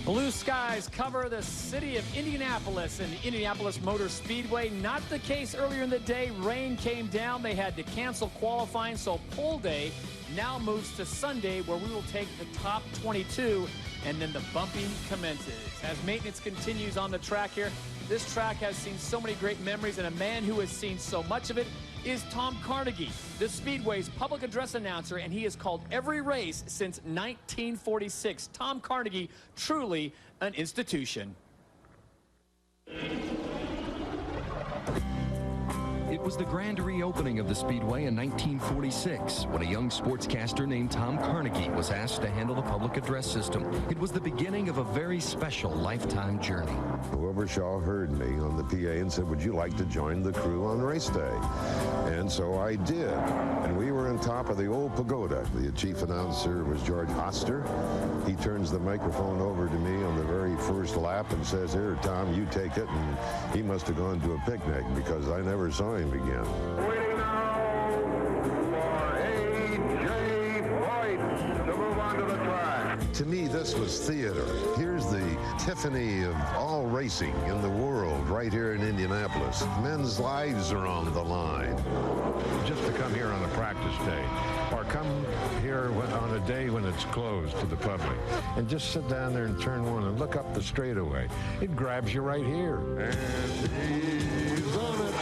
Blue skies cover the city of Indianapolis and the Indianapolis Motor Speedway. Not the case earlier in the day. Rain came down. They had to cancel qualifying, so pole day now moves to Sunday, where we will take the top 22, and then the bumping commences. As maintenance continues on the track here, this track has seen so many great memories, and a man who has seen so much of it is Tom Carnegie, the Speedway's public address announcer, and he has called every race since 1946. Tom Carnegie, truly an institution. It was the grand reopening of the Speedway in 1946 when a young sportscaster named Tom Carnegie was asked to handle the public address system. It was the beginning of a very special lifetime journey. Overshaw heard me on the PA and said, "Would you like to join the crew on race day?" And so I did. And we were on top of the old pagoda. The chief announcer was George Oster. He turns the microphone over to me on the very first lap and says, "Here, Tom, you take it." And he must have gone to a picnic because I never saw him again. Waiting now for A.J. Foyt to move on to the track. To me, this was theater. Here's the Tiffany of all racing in the world right here in Indianapolis. Men's lives are on the line. Just to come here on a practice day, or come here on a day when it's closed to the public, and just sit down there and turn one and look up the straightaway. It grabs you right here. And he's on it.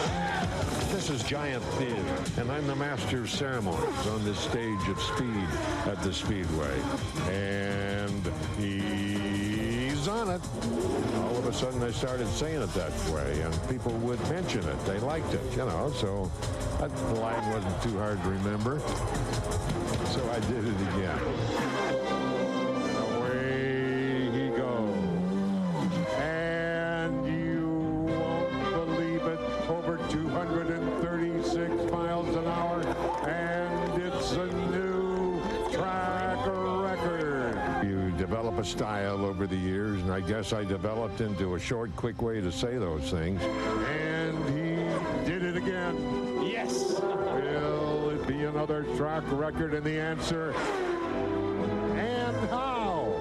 This is giant theater, and I'm the master of ceremonies on this stage of speed at the Speedway. And he's on it. All of a sudden, I started saying it that way, and people would mention it. They liked it, you know, so that line wasn't too hard to remember. So I did it again. Away he goes. And you won't believe it, over 236 miles an hour, and it's a new track record. You develop a style over the years, and I guess I developed into a short, quick way to say those things. And he did it again. Yes. Will it be another track record? And the answer, and how?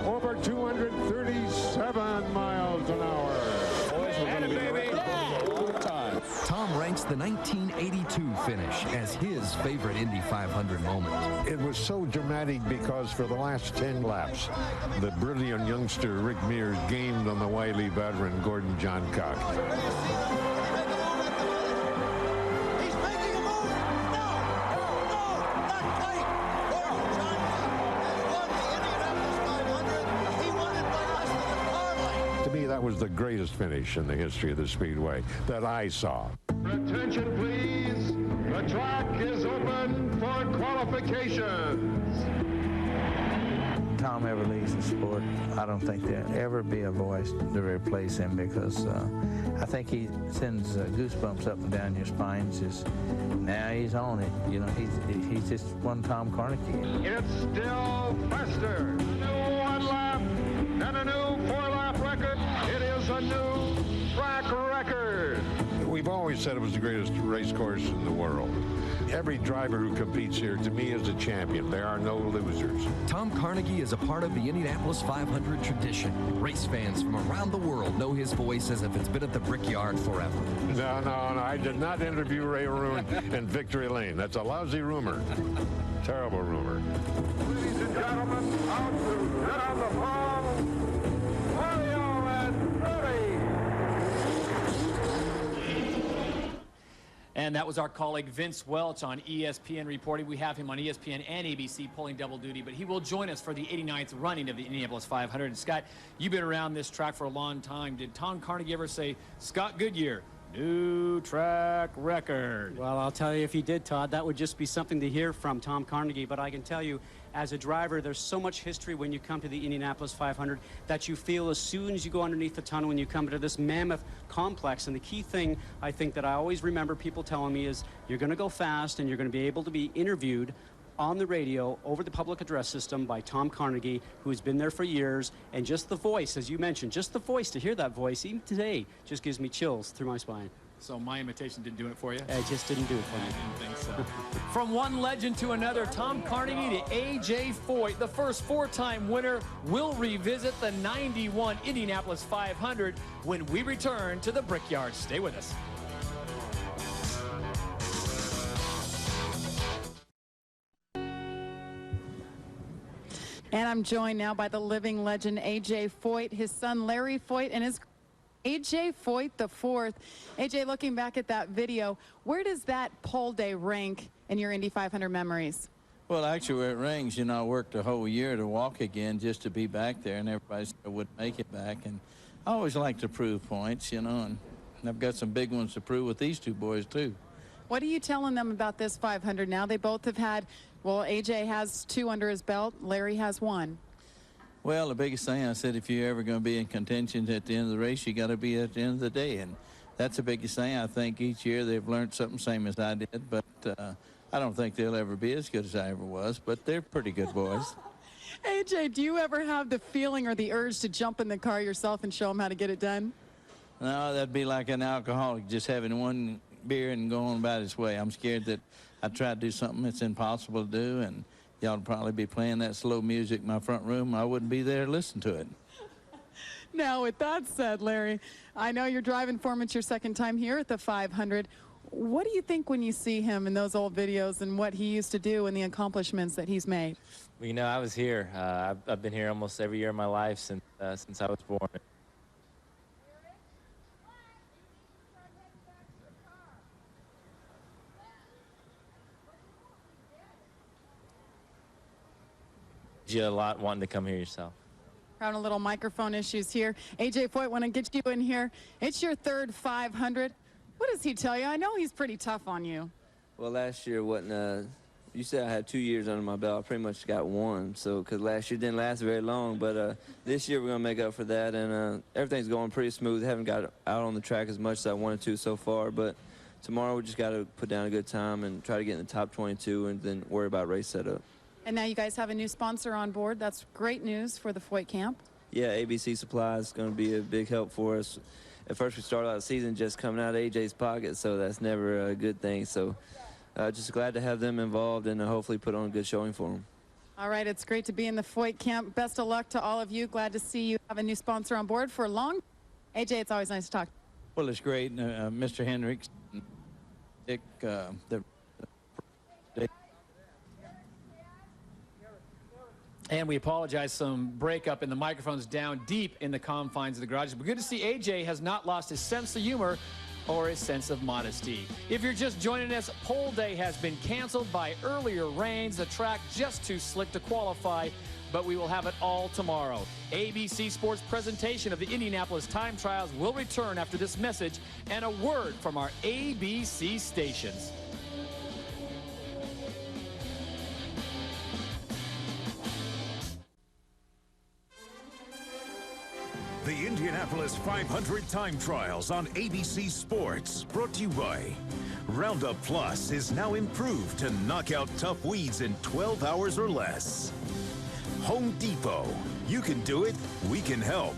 Over 237 miles an hour. Boys, we're going to be ready. Tom ranks the 1982 finish as his favorite Indy 500 moment. It was so dramatic because for the last 10 laps, the brilliant youngster Rick Mears gamed on the wily veteran Gordon Johncock. To me, that was the greatest finish in the history of the Speedway that I saw. Attention, please. The track is open for qualifications. Tom ever leaves the sport, I don't think there'll ever be a voice to replace him, because I think he sends goosebumps up and down your spines. Just now he's on it. You know, he's just one Tom Carnegie. It's still faster. New one lap and a new 4-lap record. It is a new track record. We've always said it was the greatest race course in the world. Every driver who competes here, to me, is a champion. There are no losers. Tom Carnegie is a part of the Indianapolis 500 tradition. Race fans from around the world know his voice as if it's been at the Brickyard forever. No, I did not interview Ray Rowan in Victory Lane. That's a lousy rumor. Terrible rumor. Ladies and gentlemen, out to get on the phone, Mario Andretti. And that was our colleague Vince Welch on ESPN reporting. We have him on ESPN and ABC pulling double duty, but he will join us for the 89th running of the Indianapolis 500. And Scott, you've been around this track for a long time. Did Tom Carnegie ever say, "Scott Goodyear, new track record"? Well, I'll tell you, if he did, Todd, that would just be something to hear from Tom Carnegie. But I can tell you, as a driver, there's so much history when you come to the Indianapolis 500 that you feel as soon as you go underneath the tunnel when you come to this mammoth complex. And the key thing, I think, that I always remember people telling me is you're going to go fast and you're going to be able to be interviewed on the radio over the public address system by Tom Carnegie, who's been there for years. And just the voice, as you mentioned, just the voice, to hear that voice, even today, just gives me chills through my spine. So my imitation didn't do it for you? It just didn't do it for me. I didn't think so. From one legend to another, Tom Carnegie to A.J. Foyt, the first four-time winner, will revisit the 91 Indianapolis 500 when we return to the Brickyard. Stay with us. And I'm joined now by the living legend, A.J. Foyt, his son, Larry Foyt, and his A.J. Foyt the fourth. A.J., looking back at that video, where does that pole day rank in your Indy 500 memories? Well, actually, where it rings, you know, I worked a whole year to walk again just to be back there, and everybody said I wouldn't make it back. And I always like to prove points, you know, and I've got some big ones to prove with these two boys, too. What are you telling them about this 500 now? They both have had, well, A.J. has 2 under his belt. Larry has 1. Well, the biggest thing I said, if you're ever going to be in contention at the end of the race, you got to be at the end of the day. And that's the biggest thing. I think each year they've learned something same as I did. But I don't think they'll ever be as good as I ever was. But they're pretty good boys. A.J., do you ever have the feeling or the urge to jump in the car yourself and show them how to get it done? No, that'd be like an alcoholic just having one beer and going about his way. I'm scared that I try to do something that's impossible to do, and y'all would probably be playing that slow music in my front room. I wouldn't be there to listen to it. Now, with that said, Larry, I know you're driving for him. It's your second time here at the 500. What do you think when you see him in those old videos and what he used to do and the accomplishments that he's made? Well, you know, I was here. I've been here almost every year of my life since I was born. You a lot wanting to come here yourself. Having a little microphone issues here. A.J. Foyt, want to get you in here. It's your third 500. What does he tell you? I know he's pretty tough on you. Well, last year wasn't. You said I had 2 years under my belt. I pretty much got 1. So, because last year didn't last very long, but this year we're gonna make up for that, and everything's going pretty smooth. Haven't got out on the track as much as I wanted to so far, but tomorrow we just got to put down a good time and try to get in the top 22, and then worry about race setup. And now you guys have a new sponsor on board. That's great news for the Foyt camp. Yeah, ABC Supply is going to be a big help for us. At first, we started out the season just coming out of AJ's pocket, so that's never a good thing. So just glad to have them involved and hopefully put on a good showing for them. All right, it's great to be in the Foyt camp. Best of luck to all of you. Glad to see you have a new sponsor on board for long. AJ, it's always nice to talk. Well, it's great. Mr. Hendricks, Dick, And we apologize, some breakup in the microphones down deep in the confines of the garage. But good to see AJ has not lost his sense of humor or his sense of modesty. If you're just joining us, pole day has been canceled by earlier rains. The track just too slick to qualify, but we will have it all tomorrow. ABC Sports presentation of the Indianapolis time trials will return after this message and a word from our ABC stations. The Indianapolis 500 time trials on ABC Sports, brought to you by Roundup Plus is now improved to knock out tough weeds in 12 hours or less. Home Depot, you can do it, we can help.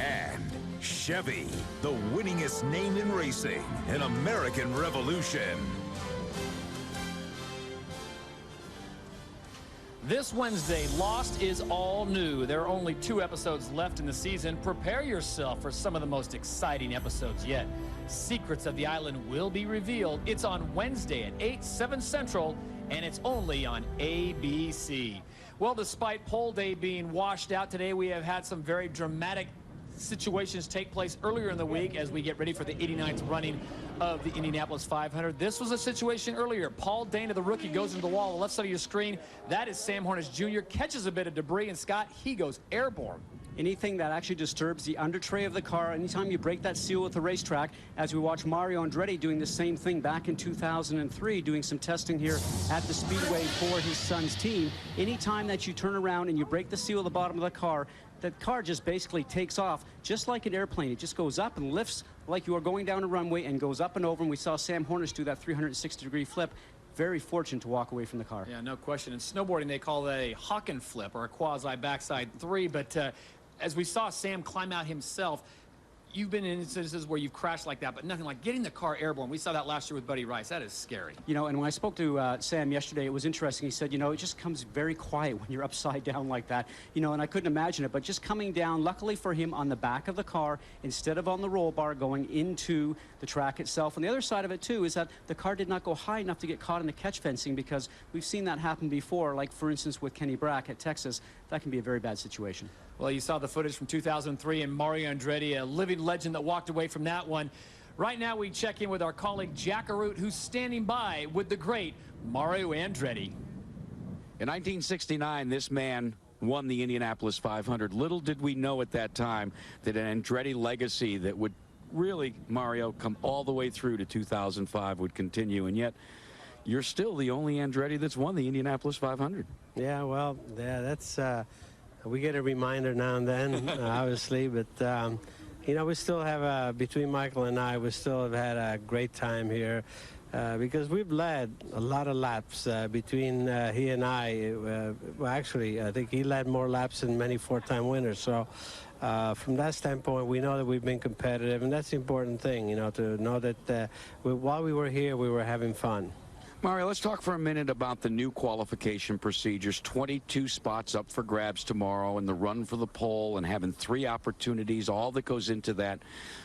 And Chevy, the winningest name in racing, an American revolution. This Wednesday, Lost is all new. There are only 2 episodes left in the season. Prepare yourself for some of the most exciting episodes yet. Secrets of the Island will be revealed. It's on Wednesday at 8, 7 Central, and it's only on ABC. Well, despite pole day being washed out today, we have had some very dramatic situations take place earlier in the week as we get ready for the 89th running of the Indianapolis 500. This was a situation earlier. Paul Dana, the rookie, goes into the wall on the left side of your screen. That is Sam Hornish Jr. Catches a bit of debris, and Scott, he goes airborne. Anything that actually disturbs the under tray of the car, anytime you break that seal with the racetrack, as we watch Mario Andretti doing the same thing back in 2003, doing some testing here at the Speedway for his son's team. Anytime that you turn around and you break the seal at the bottom of the car just basically takes off just like an airplane. It just goes up and lifts like you are going down a runway and goes up and over. And we saw Sam Hornish do that 360-degree flip. Very fortunate to walk away from the car. Yeah, no question. In snowboarding, they call that a Hawken flip or a quasi backside 3. But as we saw Sam climb out himself, you've been in instances where you've crashed like that, but nothing like getting the car airborne. We saw that last year with Buddy Rice. That is scary. You know, and when I spoke to Sam yesterday, it was interesting. He said, you know, it just comes very quiet when you're upside down like that. You know, and I couldn't imagine it, but just coming down, luckily for him, on the back of the car instead of on the roll bar going into the track itself. And the other side of it, too, is that the car did not go high enough to get caught in the catch fencing, because we've seen that happen before, like, for instance, with Kenny Brack at Texas. That can be a very bad situation. Well, you saw the footage from 2003 and Mario Andretti, a living legend that walked away from that one. Right now, we check in with our colleague Jack Arute, who's standing by with the great Mario Andretti. In 1969, this man won the Indianapolis 500. Little did we know at that time that an Andretti legacy that would really, Mario, come all the way through to 2005 would continue. And yet, you're still the only Andretti that's won the Indianapolis 500. Yeah, well, yeah, that's... we get a reminder now and then, obviously, but, you know, we still have, between Michael and I, we still have had a great time here because we've led a lot of laps between he and I. Well, actually, I think he led more laps than many four-time winners. So from that standpoint, we know that we've been competitive, and that's the important thing, you know, to know that while we were here, we were having fun. Mario, let's talk for a minute about the new qualification procedures. 22 spots up for grabs tomorrow, and the run for the pole, and having 3 opportunities, all that goes into that.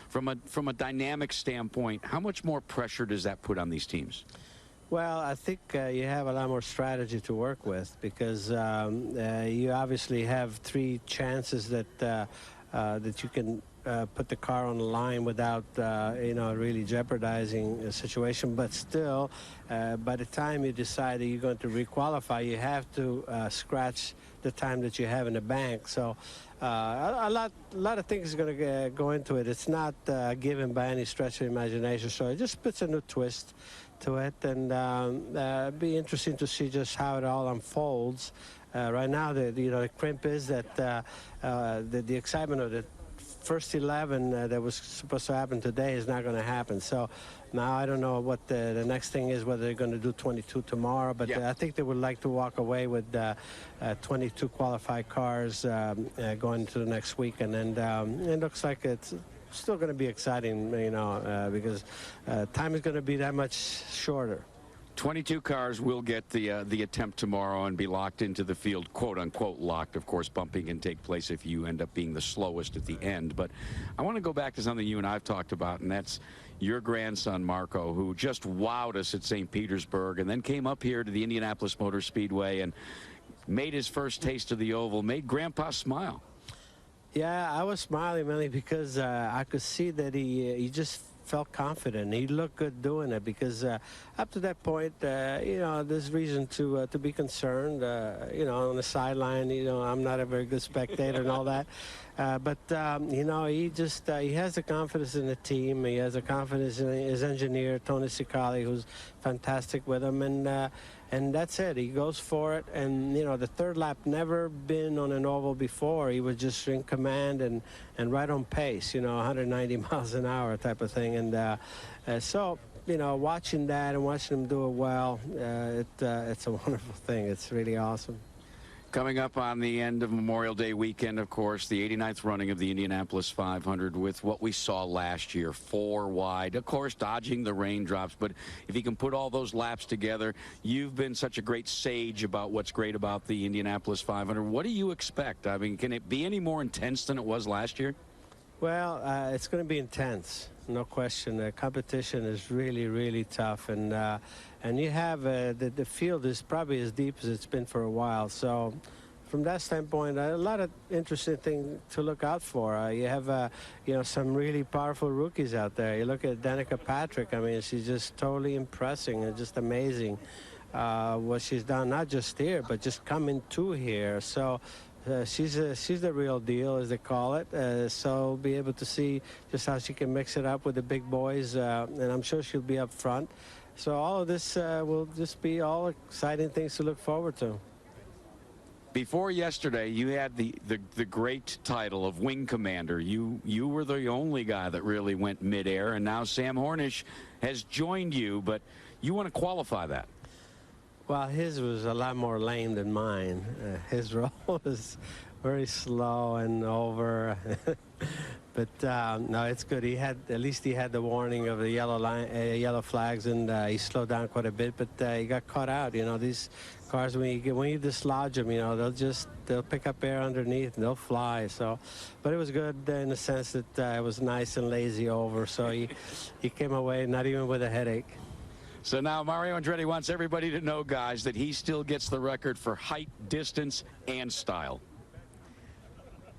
From a dynamic standpoint, how much more pressure does that put on these teams? Well, I think you have a lot more strategy to work with, because you obviously have 3 chances that that you can put the car on the line without, you know, really jeopardizing a situation. But still, by the time you decide that you're going to requalify, you have to scratch the time that you have in the bank. So a lot of things are going to go into it. It's not given by any stretch of imagination. So it just puts a new twist to it, and it'd be interesting to see just how it all unfolds. Right now, the crimp is that the excitement of the first 11 that was supposed to happen today is not going to happen. So now I don't know what the next thing is, whether they're going to do 22 tomorrow, but I think they would like to walk away with 22 qualified cars going into the next week, and then it looks like it's still going to be exciting, you know, because time is going to be that much shorter. 22 cars will get the attempt tomorrow and be locked into the field, quote-unquote locked. Of course, bumping can take place if you end up being the slowest at the end. But I want to go back to something you and I have talked about, and that's your grandson, Marco, who just wowed us at St. Petersburg and then came up here to the Indianapolis Motor Speedway and made his first taste of the oval, made Grandpa smile. Yeah, I was smiling mainly because I could see that he just felt confident. He looked good doing it, because up to that point, you know, there's reason to be concerned. You know, on the sideline, you know, I'm not a very good spectator and all that. But you know, he has the confidence in the team. He has the confidence in his engineer, Tony Cicali, who's fantastic with him, and that's it. He goes for it, and you know, the third lap, never been on an oval before. He was just in command and right on pace, you know, 190 miles an hour type of thing. And so, you know, watching that and watching him do it well, it's a wonderful thing. It's really awesome. Coming up on the end of Memorial Day weekend, of course, the 89th running of the Indianapolis 500 with what we saw last year, 4 wide, of course, dodging the raindrops. But if you can put all those laps together, you've been such a great sage about what's great about the Indianapolis 500. What do you expect? I mean, can it be any more intense than it was last year? Well, it's going to be intense, no question. The competition is really, really tough, and you have the field is probably as deep as it's been for a while. So, from that standpoint, a lot of interesting things to look out for. You have, you know, some really powerful rookies out there. You look at Danica Patrick. I mean, she's just totally impressing and just amazing what she's done, not just here, but just coming to here. So. She's the real deal, as they call it. So be able to see just how she can mix it up with the big boys, and I'm sure she'll be up front. So all of this will just be all exciting things to look forward to. Before yesterday, you had the great title of wing commander. You were the only guy that really went midair, and now Sam Hornish has joined you, but you want to qualify that. Well, his was a lot more lame than mine. His roll was very slow and over. But no, it's good. At least he had the warning of the yellow flags, and he slowed down quite a bit. But he got caught out. You know, these cars, when you dislodge them, you know, they'll pick up air underneath and they'll fly. So, but it was good in the sense that it was nice and lazy over. So he came away not even with a headache. So now Mario Andretti wants everybody to know, guys, that he still gets the record for height, distance, and style.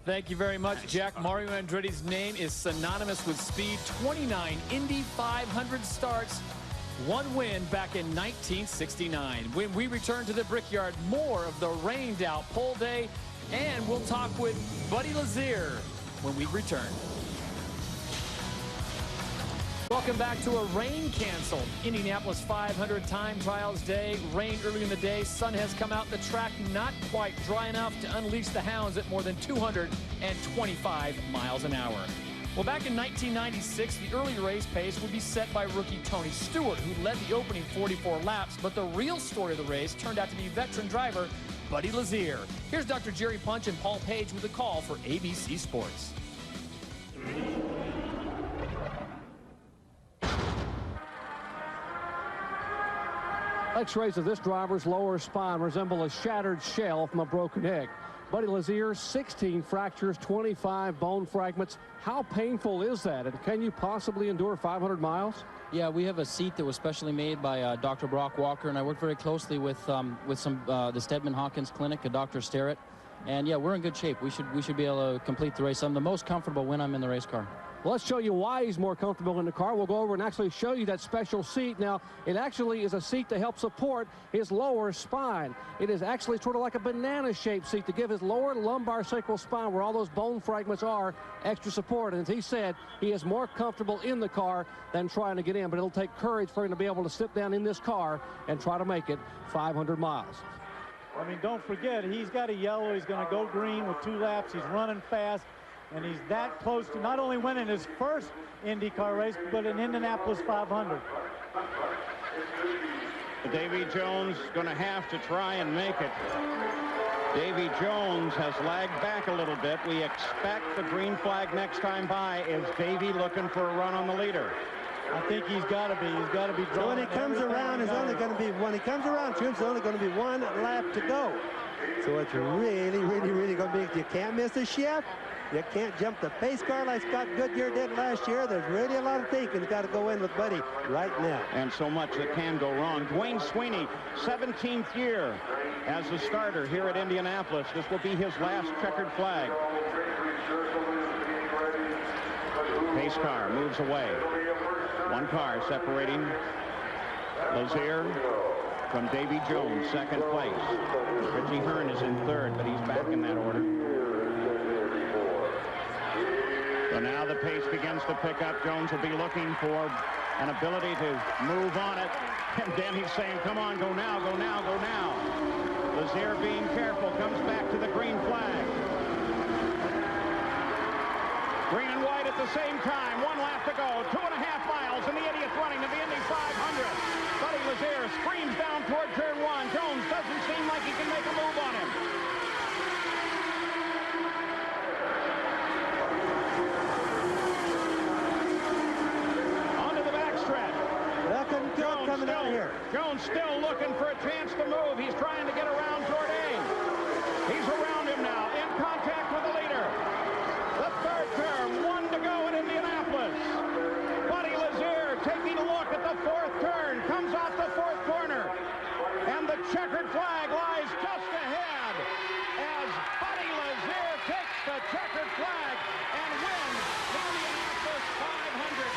Thank you very much, Jack. Mario Andretti's name is synonymous with speed. 29 Indy 500 starts, 1 win back in 1969. When we return to the Brickyard, more of the rained-out pole day, and we'll talk with Buddy Lazier when we return. Welcome back to a rain-canceled Indianapolis 500 time trials day. Rain early in the day. Sun has come out. The track not quite dry enough to unleash the hounds at more than 225 miles an hour. Well, back in 1996, the early race pace would be set by rookie Tony Stewart, who led the opening 44 laps. But the real story of the race turned out to be veteran driver Buddy Lazier. Here's Dr. Jerry Punch and Paul Page with a call for ABC Sports. X-rays of this driver's lower spine resemble a shattered shell from a broken egg. Buddy Lazier, 16 fractures, 25 bone fragments. How painful is that? And can you possibly endure 500 miles? Yeah, we have a seat that was specially made by Dr. Brock Walker, and I worked very closely with the Stedman Hawkins Clinic, Dr. Sterrett. And yeah, we're in good shape. We should be able to complete the race. I'm the most comfortable when I'm in the race car. Well, let's show you why he's more comfortable in the car. We'll go over and actually show you that special seat. Now, it actually is a seat to help support his lower spine. It is actually sort of like a banana-shaped seat to give his lower lumbar sacral spine, where all those bone fragments are, extra support. And as he said, he is more comfortable in the car than trying to get in. But it'll take courage for him to be able to sit down in this car and try to make it 500 miles. I mean, don't forget, he's got a yellow. He's going to go green with 2 laps. He's running fast. And he's that close to not only winning his first IndyCar race, but an Indianapolis 500. Davy Jones going to have to try and make it. Davy Jones has lagged back a little bit. We expect the green flag next time by. Is Davy looking for a run on the leader? I think he's got to be. He's got to be drawn. So when he comes around, it's only going to be when he comes around, Jim, it's only going to be 1 lap to go. So it's really, really, really going to be. You can't miss a shift. You can't jump the pace car like Scott Goodyear did last year. There's really a lot of thinking got to go in with Buddy right now. And so much that can go wrong. Dwayne Sweeney, 17th year as a starter here at Indianapolis. This will be his last checkered flag. Pace car moves away. 1 car separating Lazier from Davy Jones, 2nd place. Richie Hearn is in 3rd, but he's back in that order. So now the pace begins to pick up. Jones will be looking for an ability to move on it. And then he's saying, come on, go now, go now, go now. Lazier being careful, comes back to the green flag. Green and white at the same time. 1 lap to go. 2.5 miles, and the idiot's running to the Indy 500. Buddy Lazier screams down toward turn 1. Jones doesn't seem like he can make a move on him. Jones still looking for a chance to move. He's trying to get around Bourdais. He's around him now, in contact with the leader. The 3rd turn, 1 to go in Indianapolis. Buddy Lazier taking a look at the 4th turn, comes off the 4th corner, and the checkered flag lies just ahead as Buddy Lazier takes the checkered flag and wins the Indianapolis 500.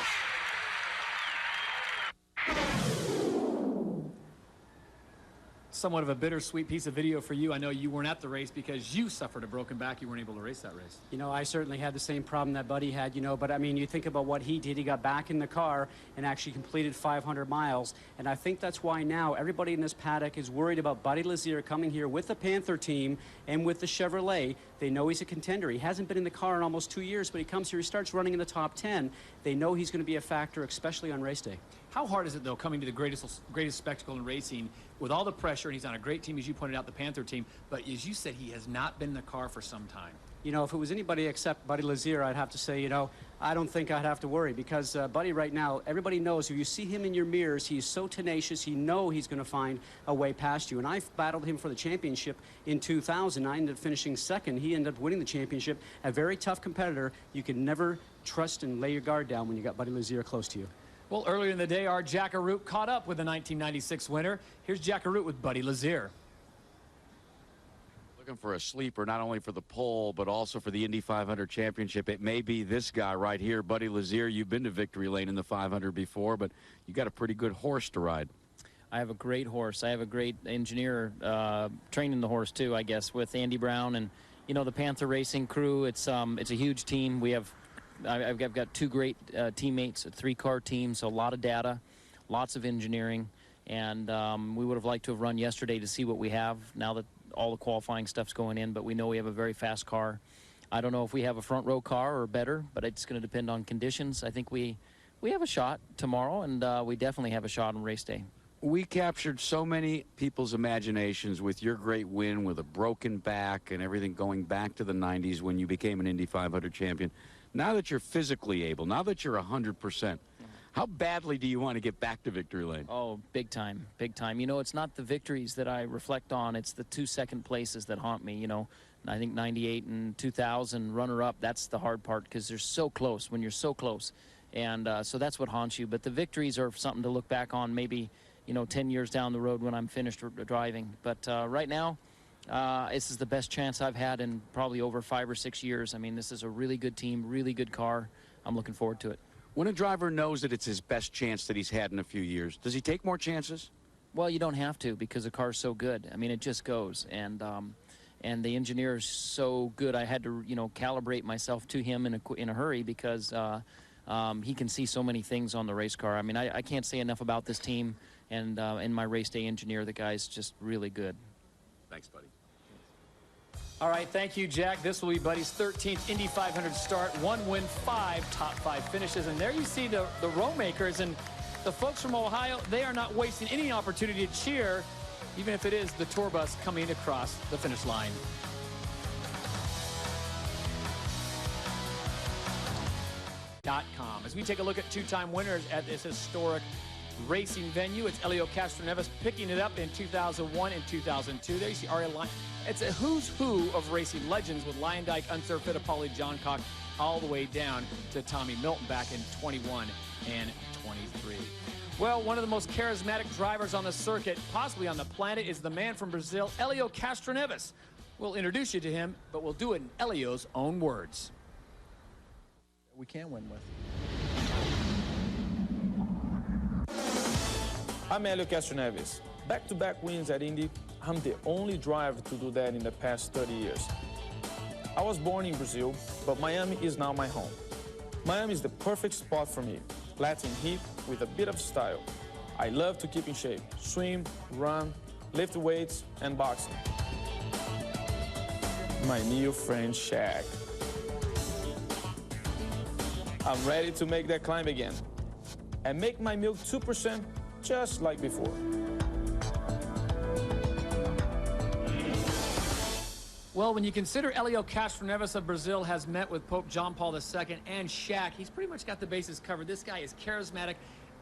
Somewhat of a bittersweet piece of video for you. I know you weren't at the race because you suffered a broken back. You weren't able to race that race. You know, I certainly had the same problem that Buddy had, you know, but I mean, you think about what he did. He got back in the car and actually completed 500 miles. And I think that's why now everybody in this paddock is worried about Buddy Lazier coming here with the Panther team and with the Chevrolet. They know he's a contender. He hasn't been in the car in almost 2 years, but he comes here, he starts running in the top 10. They know he's going to be a factor, especially on race day. How hard is it, though, coming to the greatest spectacle in racing with all the pressure, and he's on a great team, as you pointed out, the Panther team, but as you said, he has not been in the car for some time. You know, if it was anybody except Buddy Lazier, I'd have to say, you know, I don't think I'd have to worry, because Buddy right now, everybody knows if you see him in your mirrors, he's so tenacious, he knows he's going to find a way past you. And I battled him for the championship in 2000. I ended up finishing second. He ended up winning the championship. A very tough competitor. You can never trust and lay your guard down when you got Buddy Lazier close to you. Well, earlier in the day, our Jack Arute caught up with the 1996 winner. Here's Jack Arute with Buddy Lazier. Looking for a sleeper, not only for the pole, but also for the Indy 500 championship. It may be this guy right here, Buddy Lazier. You've been to victory lane in the 500 before, but you got a pretty good horse to ride. I have a great horse. I have a great engineer training the horse too, I guess, with Andy Brown and, you know, the Panther Racing crew. It's a huge team. We have, I've got two great teammates, a 3-car team, so a lot of data, lots of engineering, and we would have liked to have run yesterday to see what we have now that all the qualifying stuff's going in, but we know we have a very fast car. I don't know if we have a front row car or better, but it's going to depend on conditions. I think we have a shot tomorrow, and we definitely have a shot on race day. We captured so many people's imaginations with your great win with a broken back and everything going back to the 90s when you became an Indy 500 champion. Now that you're physically able, now that you're 100%, how badly do you want to get back to victory lane? Oh, big time, big time. You know, it's not the victories that I reflect on. It's the 2 second places that haunt me, you know. I think 98 and 2000 runner-up, that's the hard part because they're so close when you're so close. And so that's what haunts you. But the victories are something to look back on maybe, you know, 10 years down the road when I'm finished driving. But right now, this is the best chance I've had in probably over 5 or 6 years. I mean, this is a really good team, really good car. I'm looking forward to it. When a driver knows that it's his best chance that he's had in a few years, does he take more chances? Well, you don't have to because the car's so good. I mean, it just goes. And the engineer is so good. I had to, you know, calibrate myself to him in a hurry because he can see so many things on the race car. I mean, I can't say enough about this team and my race day engineer. The guy's just really good. Thanks, buddy. All right, thank you, Jack. This will be Buddy's 13th Indy 500 start. 1 win, 5 top 5 finishes. And there you see the row makers and the folks from Ohio. They are not wasting any opportunity to cheer, even if it is the tour bus coming across the finish line. As we take a look at 2-time winners at this historic racing venue, it's Helio Castroneves picking it up in 2001 and 2002. There you see Aria Line. It's a who's who of racing legends with Lion Dyke, Unser, Fittipaldi, John Cock, all the way down to Tommy Milton back in 21 and 23. Well, one of the most charismatic drivers on the circuit, possibly on the planet, is the man from Brazil, Helio Castroneves. We'll introduce you to him, but we'll do it in Helio's own words. We can win with. I'm Helio Castroneves. Back-to-back wins at Indy. I'm the only driver to do that in the past 30 years. I was born in Brazil, but Miami is now my home. Miami is the perfect spot for me. Latin heat with a bit of style. I love to keep in shape. Swim, run, lift weights, and boxing. My new friend Shaq. I'm ready to make that climb again and make my milk 2% just like before. Well, when you consider Helio Castroneves of Brazil has met with Pope John Paul II and Shaq, he's pretty much got the bases covered. This guy is charismatic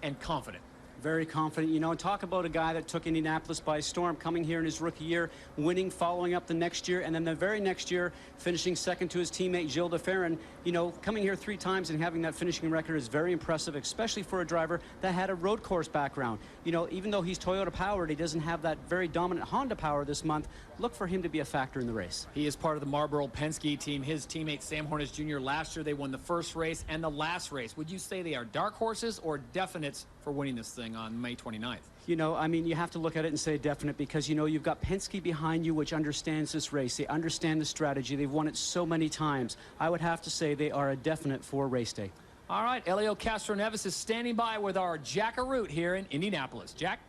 and confident. Very confident. You know, talk about a guy that took Indianapolis by storm, coming here in his rookie year, winning, following up the next year, and then the very next year, finishing second to his teammate, Gilles de Ferran. You know, coming here 3 times and having that finishing record is very impressive, especially for a driver that had a road course background. You know, even though he's Toyota powered, he doesn't have that very dominant Honda power this month. Look for him to be a factor in the race. He is part of the Marlboro Penske team. His teammate, Sam Hornish Jr., last year they won the first race and the last race. Would you say they are dark horses or definites for winning this thing on May 29th? You know, I mean, you have to look at it and say definite because, you know, you've got Penske behind you, which understands this race. They understand the strategy. They've won it so many times. I would have to say they are a definite for race day. All right, Helio Castroneves is standing by with our Jack Arute here in Indianapolis. Jack?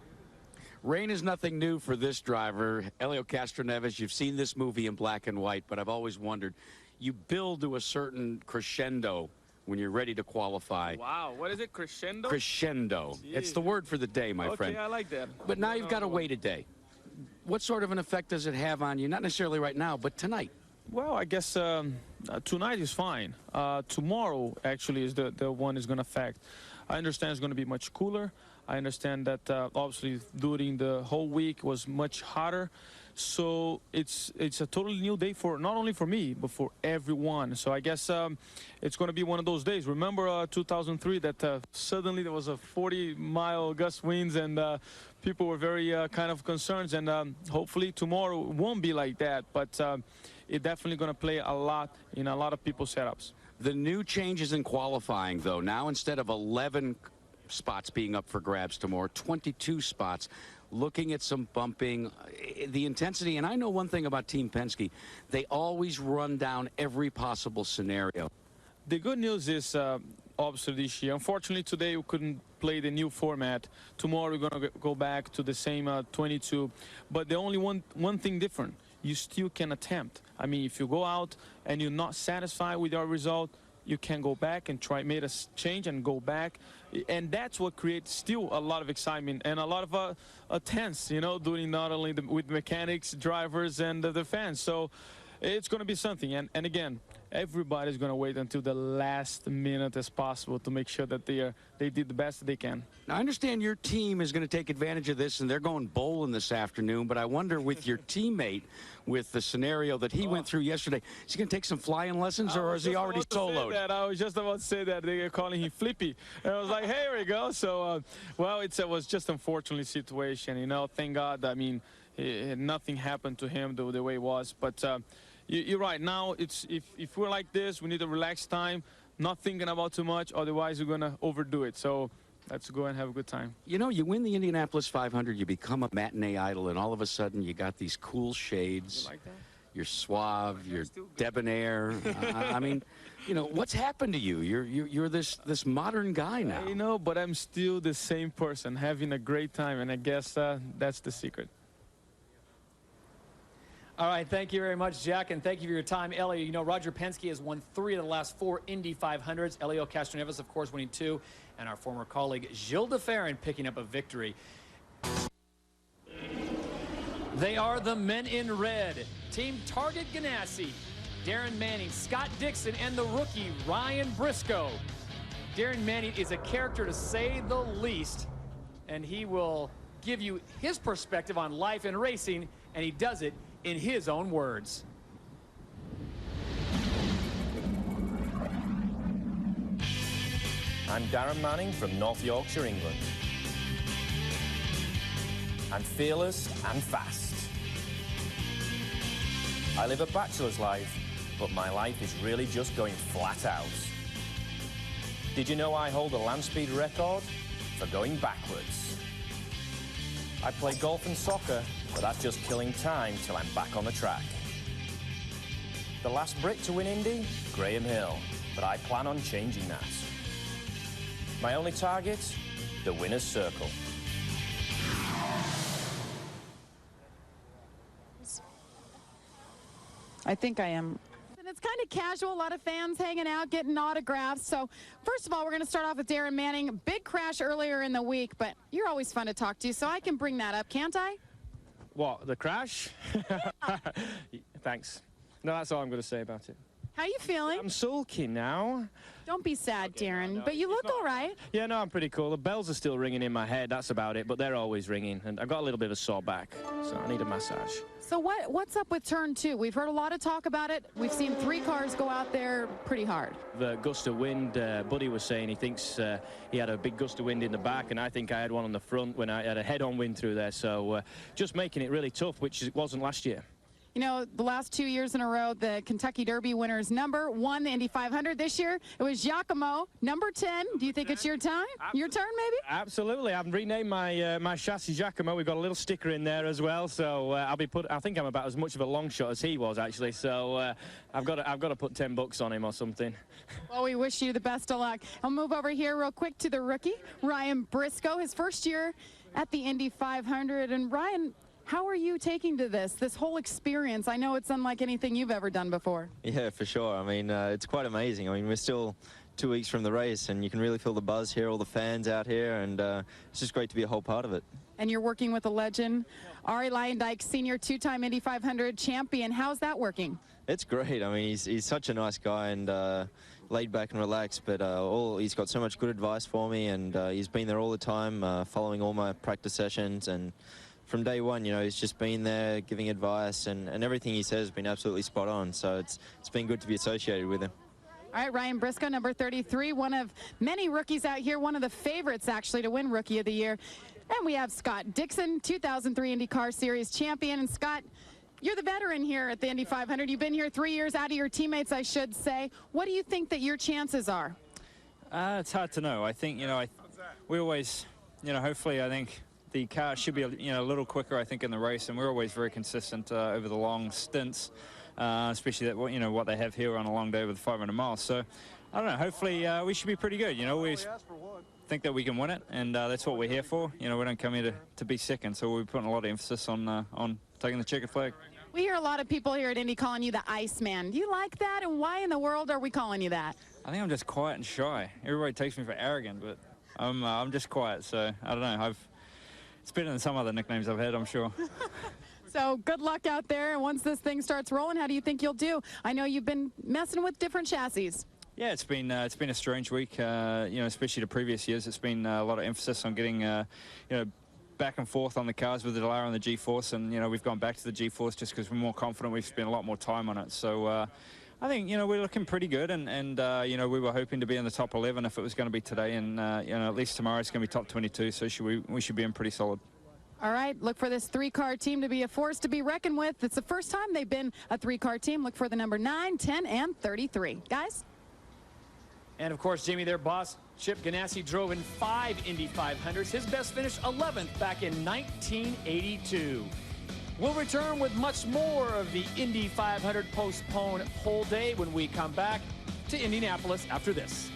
Rain is nothing new for this driver. Helio Castroneves, you've seen this movie in black and white, but I've always wondered, you build to a certain crescendo when you're ready to qualify. Wow, what is it, crescendo? Crescendo. Jeez. It's the word for the day, my friend. Okay, I like that. But now you've got to wait a day. What sort of an effect does it have on you? Not necessarily right now, but tonight. Well, I guess tonight is fine. Tomorrow, actually, is the one is going to affect. I understand it's going to be much cooler. I understand that obviously during the whole week was much hotter. So it's a totally new day for not only for me, but for everyone. So I guess it's going to be one of those days. Remember 2003 that suddenly there was a 40-mile gust winds and people were very kind of concerned. And hopefully tomorrow won't be like that. But it's definitely going to play a lot in a lot of people's setups. The new changes in qualifying, though, now instead of 11 spots being up for grabs tomorrow, 22 spots. Looking at some bumping, the intensity, and I know one thing about Team Penske, they always run down every possible scenario. The good news is, obviously this year, unfortunately today we couldn't play the new format. Tomorrow we're going to go back to the same 22, but the only one thing different, you still can attempt. I mean, if you go out and you're not satisfied with your result, you can go back and try, make a change and go back. And that's what creates still a lot of excitement and a lot of tense, you know, doing not only with mechanics, drivers, and the fans. So it's going to be something. And again, everybody's going to wait until the last minute as possible to make sure that they did the best they can. Now, I understand your team is going to take advantage of this, and they're going bowling this afternoon. But I wonder with your teammate, with the scenario that he went through yesterday, is he going to take some flying lessons, or is he already soloed? I was just about to say that. They are calling him Flippy. And I was like, hey, here we go. So, well, it was just an unfortunate situation, you know. Thank God. I mean, nothing happened to him the way it was. But you're right. Now, it's if we're like this, we need a relaxed time, not thinking about too much. Otherwise, we're going to overdo it. So let's go and have a good time. You know, you win the Indianapolis 500, you become a matinee idol, and all of a sudden you got these cool shades. You like that? You're suave, you're debonair. I mean, you know, what's happened to you? You're this modern guy now. You know, but I'm still the same person, having a great time, and I guess that's the secret. All right, thank you very much, Jack, and thank you for your time. Elio, you know, Roger Penske has won 3 of the last 4 Indy 500s. Elio Castroneves, of course, winning 2, and our former colleague Gilles de Ferran picking up a victory. They are the men in red. Team Target Ganassi, Darren Manning, Scott Dixon, and the rookie Ryan Briscoe. Darren Manning is a character to say the least, and he will give you his perspective on life and racing, and he does it in his own words. I'm Darren Manning from North Yorkshire, England. I'm fearless and fast. I live a bachelor's life, but my life is really just going flat out. Did you know I hold a land speed record for going backwards? I play golf and soccer, but that's just killing time till I'm back on the track. The last Brit to win Indy, Graham Hill, but I plan on changing that. My only target, the winner's circle. I think I am. And it's kind of casual, a lot of fans hanging out, getting autographs. So first of all, we're going to start off with Darren Manning. Big crash earlier in the week, but you're always fun to talk to, so I can bring that up, can't I? What, the crash? Yeah. Thanks. No, that's all I'm going to say about it. How you feeling? I'm sulking now. Don't be sad, Darren, but you look all right. Yeah, no, I'm pretty cool. The bells are still ringing in my head, that's about it, but they're always ringing. And I've got a little bit of a sore back, so I need a massage. So what's up with turn 2? We've heard a lot of talk about it. We've seen 3 cars go out there pretty hard. The gust of wind, Buddy was saying he thinks he had a big gust of wind in the back, and I think I had one on the front when I had a head-on wind through there. So just making it really tough, which it wasn't last year. You know, the last 2 years in a row, the Kentucky Derby winner's number 1, the Indy 500. This year, it was Giacomo, number 10. Do you think it's your time? Your turn, maybe? Absolutely. I've renamed my chassis Giacomo. We've got a little sticker in there as well. So I think I'm about as much of a long shot as he was, actually. So I've got to put $10 on him or something. Well, we wish you the best of luck. I'll move over here real quick to the rookie, Ryan Briscoe, his first year at the Indy 500. And Ryan, how are you taking to this whole experience? I know it's unlike anything you've ever done before. Yeah, for sure. I mean, it's quite amazing. I mean, we're still 2 weeks from the race, and you can really feel the buzz here, all the fans out here, and it's just great to be a whole part of it. And you're working with a legend, Arie Luyendyk, Sr., two-time Indy 500 champion. How's that working? It's great. I mean, he's such a nice guy and laid back and relaxed, but he's got so much good advice for me, and he's been there all the time, following all my practice sessions, and from day one, you know, he's just been there giving advice, and everything he says has been absolutely spot on, so it's been good to be associated with him. All right, Ryan Briscoe, number 33, one of many rookies out here, one of the favorites, actually, to win Rookie of the Year. And we have Scott Dixon, 2003 IndyCar Series champion. And Scott, you're the veteran here at the Indy 500. You've been here 3 years out of your teammates, I should say. What do you think that your chances are? It's hard to know. I think, you know, we always, you know, hopefully I think the car should be, you know, a little quicker, I think, in the race. And we're always very consistent over the long stints. Especially that, you know, what they have here on a long day with 500 miles. So I don't know, hopefully we should be pretty good. You know, we think that we can win it, and that's what we're here for. You know, we don't come here to be second, so we're putting a lot of emphasis on taking the checkered flag. We hear a lot of people here at Indy calling you the Iceman. Do you like that, and why in the world are we calling you that? I think I'm just quiet and shy. Everybody takes me for arrogant, but I'm just quiet, so I don't know. It's better than some other nicknames I've had, I'm sure. So good luck out there, and once this thing starts rolling, how do you think you'll do? I know you've been messing with different chassis. Yeah, it's been a strange week, you know, especially the previous years. It's been a lot of emphasis on getting, you know, back and forth on the cars with the Dallara and the G-Force, and, you know, we've gone back to the G-Force just because we're more confident. We've spent a lot more time on it. So I think, you know, we're looking pretty good, and you know, we were hoping to be in the top 11 if it was going to be today, and, you know, at least tomorrow it's going to be top 22, so we should be in pretty solid. All right, look for this three-car team to be a force to be reckoned with. It's the first time they've been a three-car team. Look for the number 9, 10, and 33. Guys? And, of course, Jamie, their boss, Chip Ganassi, drove in 5 Indy 500s. His best finish, 11th, back in 1982. We'll return with much more of the Indy 500 postponed pole day when we come back to Indianapolis after this.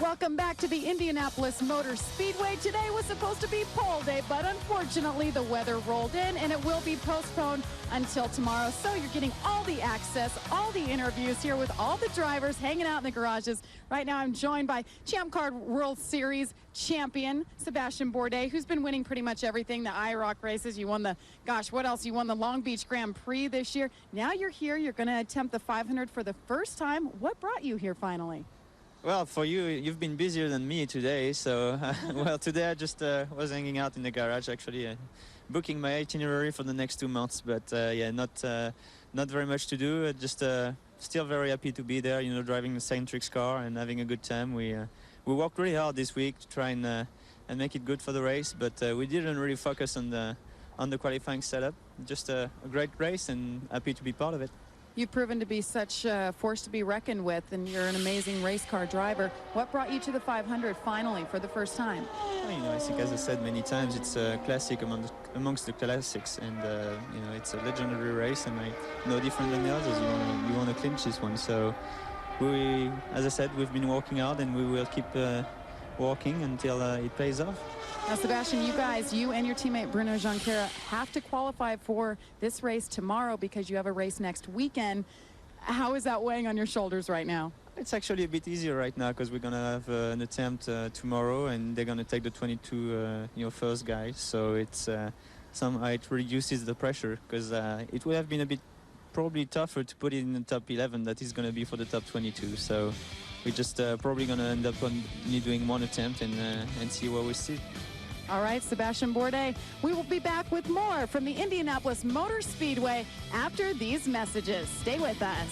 Welcome back to the Indianapolis Motor Speedway. Today was supposed to be pole day, but unfortunately the weather rolled in and it will be postponed until tomorrow. So you're getting all the access, all the interviews here with all the drivers hanging out in the garages. Right now I'm joined by Champ Car World Series champion Sebastian Bourdais, who's been winning pretty much everything, the IROC races. You won the, gosh, what else? You won the Long Beach Grand Prix this year. Now you're here. You're going to attempt the 500 for the first time. What brought you here finally? Well, for you, you've been busier than me today. So, well, today I just was hanging out in the garage, actually, booking my itinerary for the next 2 months. But yeah, not very much to do. Just still very happy to be there. You know, driving the Centrix car and having a good time. We worked really hard this week to try and make it good for the race. But we didn't really focus on the qualifying setup. Just a great race, and happy to be part of it. You've proven to be such a force to be reckoned with, and you're an amazing race car driver. What brought you to the 500 finally for the first time? Well, you know, I think, as I said many times, it's a classic amongst the classics, and you know, it's a legendary race, and no different than the others. You want to clinch this one. So we, as I said, we've been working hard, and we will keep working until it pays off. Now, Sebastian, you guys, you and your teammate Bruno Junqueira have to qualify for this race tomorrow because you have a race next weekend. How is that weighing on your shoulders right now? It's actually a bit easier right now because we're going to have an attempt tomorrow, and they're going to take the 22 you know, first guys. So it's somehow it reduces the pressure, because it would have been a bit probably tougher to put it in the top 11 that is going to be for the top 22. So we're just probably going to end up only doing one attempt and see where we sit. All right, Sebastian Bourdais, we will be back with more from the Indianapolis Motor Speedway after these messages. Stay with us.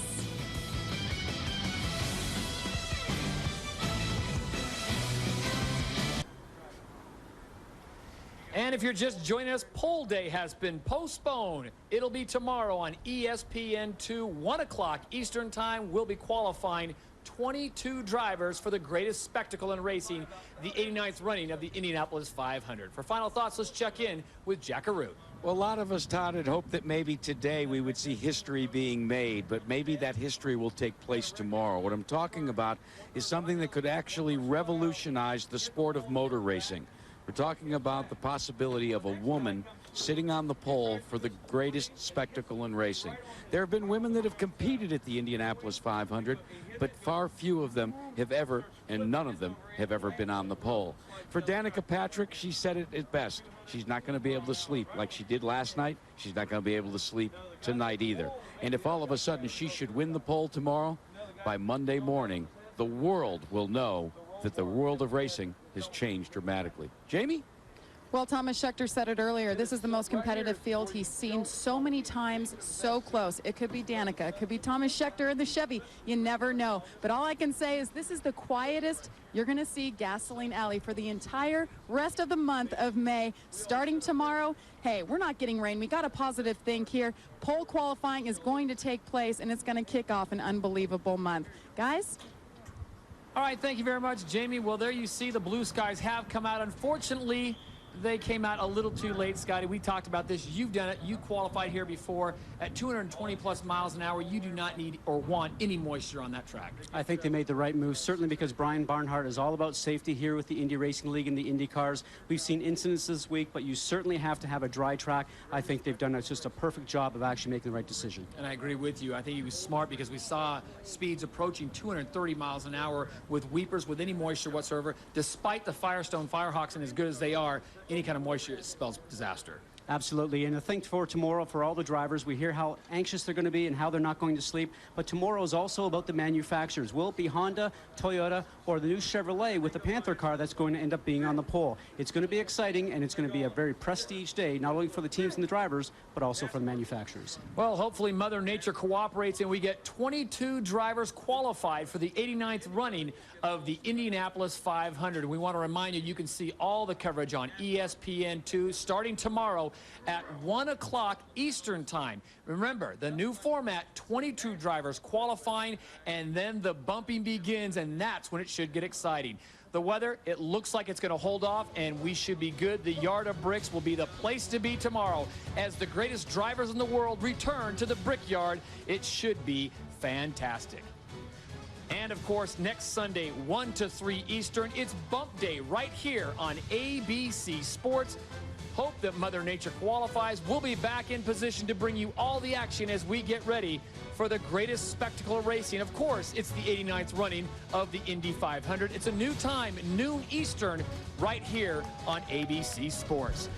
And if you're just joining us, pole day has been postponed. It'll be tomorrow on ESPN2, 1 o'clock Eastern Time. We'll be qualifying 22 drivers for the greatest spectacle in racing, the 89th running of the Indianapolis 500. For final thoughts, let's check in with Jack Arute. Well, a lot of us, Todd, had hoped that maybe today we would see history being made, but maybe that history will take place tomorrow. What I'm talking about is something that could actually revolutionize the sport of motor racing. We're talking about the possibility of a woman sitting on the pole for the greatest spectacle in racing. There have been women that have competed at the Indianapolis 500, but far few of them have ever, and none of them have ever been on the pole. For Danica Patrick, she said it at best. She's not going to be able to sleep like she did last night. She's not going to be able to sleep tonight either. And if all of a sudden she should win the pole tomorrow, by Monday morning, the world will know that the world of racing has changed dramatically. Jamie? Well, Thomas Schechter said it earlier. This is the most competitive field he's seen so many times, so close. It could be Danica. It could be Thomas Schechter in the Chevy. You never know. But all I can say is this is the quietest you're going to see Gasoline Alley for the entire rest of the month of May. Starting tomorrow, hey, we're not getting rain. We got a positive think here. Pole qualifying is going to take place, and it's going to kick off an unbelievable month. Guys? All right, thank you very much, Jamie. Well, there you see the blue skies have come out. Unfortunately, they came out a little too late, Scotty. We talked about this. You've done it. You qualified here before. At 220-plus miles an hour, you do not need or want any moisture on that track. I think they made the right move, certainly because Brian Barnhart is all about safety here with the Indy Racing League and the Indy cars. We've seen incidents this week, but you certainly have to have a dry track. I think they've done just a perfect job of actually making the right decision. And I agree with you. I think he was smart because we saw speeds approaching 230 miles an hour with weepers, with any moisture whatsoever. Despite the Firestone Firehawks and as good as they are, any kind of moisture spells disaster. Absolutely, and I think for tomorrow, for all the drivers, we hear how anxious they're going to be and how they're not going to sleep, but tomorrow is also about the manufacturers. Will it be Honda, Toyota, or the new Chevrolet with the Panther car that's going to end up being on the pole? It's going to be exciting, and it's going to be a very prestige day, not only for the teams and the drivers, but also for the manufacturers. Well, hopefully Mother Nature cooperates, and we get 22 drivers qualified for the 89th running of the Indianapolis 500. We want to remind you, you can see all the coverage on ESPN2 starting tomorrow at 1 o'clock Eastern time. Remember, the new format, 22 drivers qualifying, and then the bumping begins, and that's when it should get exciting. The weather, it looks like it's going to hold off, and we should be good. The Yard of Bricks will be the place to be tomorrow as the greatest drivers in the world return to the Brickyard. It should be fantastic. And, of course, next Sunday, 1 to 3 Eastern, it's Bump Day right here on ABC Sports. Hope that Mother Nature qualifies. We'll be back in position to bring you all the action as we get ready for the greatest spectacle of racing. Of course, it's the 89th running of the Indy 500. It's a new time, noon Eastern, right here on ABC Sports.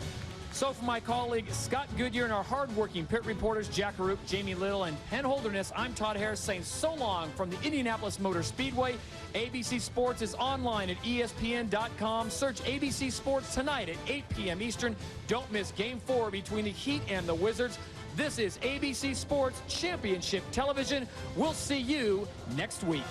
So for my colleague Scott Goodyear and our hard-working pit reporters Jack Arute, Jamie Little, and Penn Holderness, I'm Todd Harris saying so long from the Indianapolis Motor Speedway. ABC Sports is online at ESPN.com. Search ABC Sports tonight at 8 p.m. Eastern. Don't miss Game 4 between the Heat and the Wizards. This is ABC Sports Championship Television. We'll see you next week.